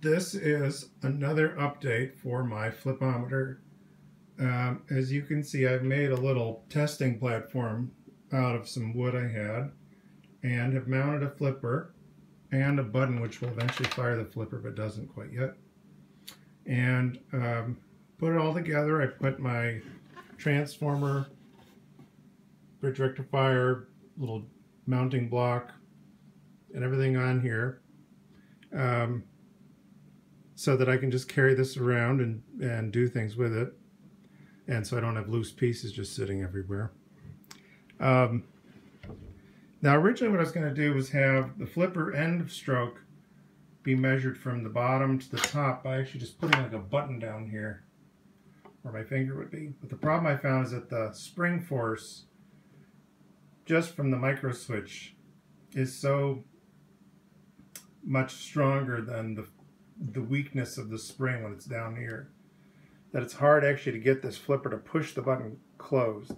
This is another update for my flipometer. As you can see, I've made a little testing platform out of some wood I had and have mounted a flipper and a button which will eventually fire the flipper but doesn't quite yet. And put it all together. I put my transformer, bridge rectifier, little mounting block, and everything on here. So that I can just carry this around and do things with it, and so I don't have loose pieces just sitting everywhere. Now originally what I was going to do was have the flipper end of stroke be measured from the bottom to the top by actually just putting like a button down here where my finger would be. But the problem I found is that the spring force just from the micro switch is so much stronger than the weakness of the spring when it's down here, that it's hard actually to get this flipper to push the button closed.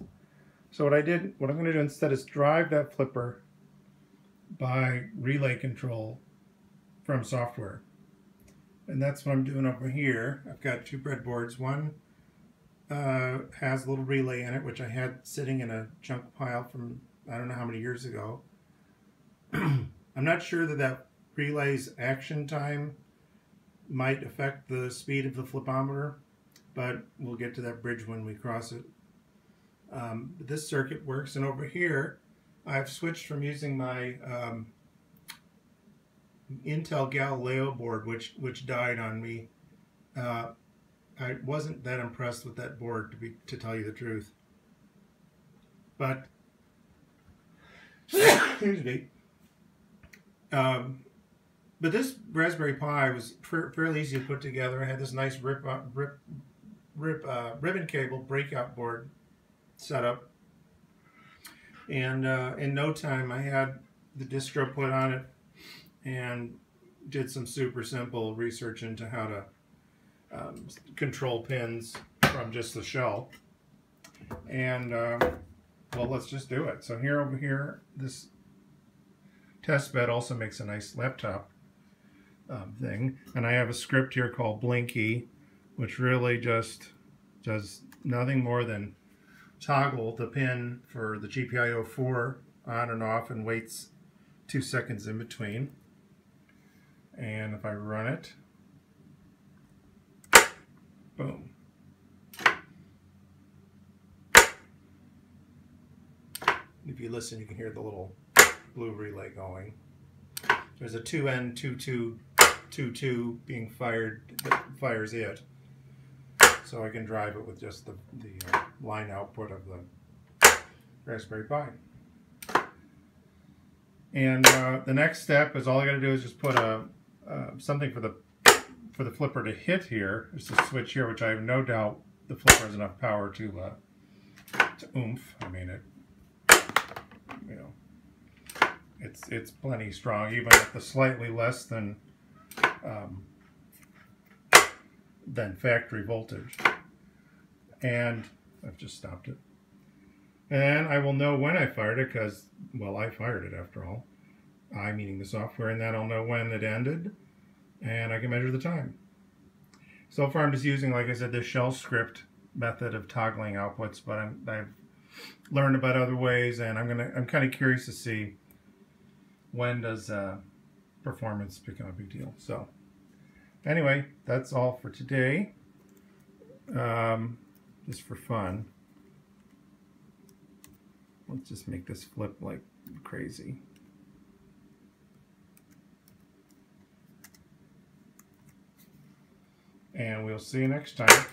So what I'm going to do instead is drive that flipper by relay control from software. And that's what I'm doing over here. I've got two breadboards. One has a little relay in it, which I had sitting in a junk pile from I don't know how many years ago. I'm not sure that relay's action time might affect the speed of the flipometer, but we'll get to that bridge when we cross it. This circuit works, and over here I've switched from using my Intel Galileo board, which died on me. I wasn't that impressed with that board, to tell you the truth. But excuse me. But this Raspberry Pi was fairly easy to put together. I had this nice ribbon cable breakout board set up, and in no time I had the distro put on it and did some super simple research into how to control pins from just the shell. And well, let's just do it. So over here, this test bed also makes a nice laptop thing, and I have a script here called Blinky, which really just does nothing more than toggle the pin for the GPIO 4 on and off and waits 2 seconds in between. And if I run it, boom. If you listen, you can hear the little blue relay going. There's a 2N2222 being fired that fires it, so I can drive it with just the line output of the Raspberry Pi. And the next step is all I got to do is just put something for the flipper to hit here. There's a switch here, which I have no doubt the flipper has enough power to oomph. I mean, you know, it's plenty strong, even at the slightly less than factory voltage. And I've just stopped it. And I will know when I fired it because, well, I fired it after all. I meaning the software, and then I'll know when it ended, and I can measure the time. So far I'm just using, like I said, this shell script method of toggling outputs, but I've learned about other ways, and I'm kind of curious to see when does performance become a big deal. So anyway, that's all for today. Just for fun. Let's just make this flip like crazy. And we'll see you next time.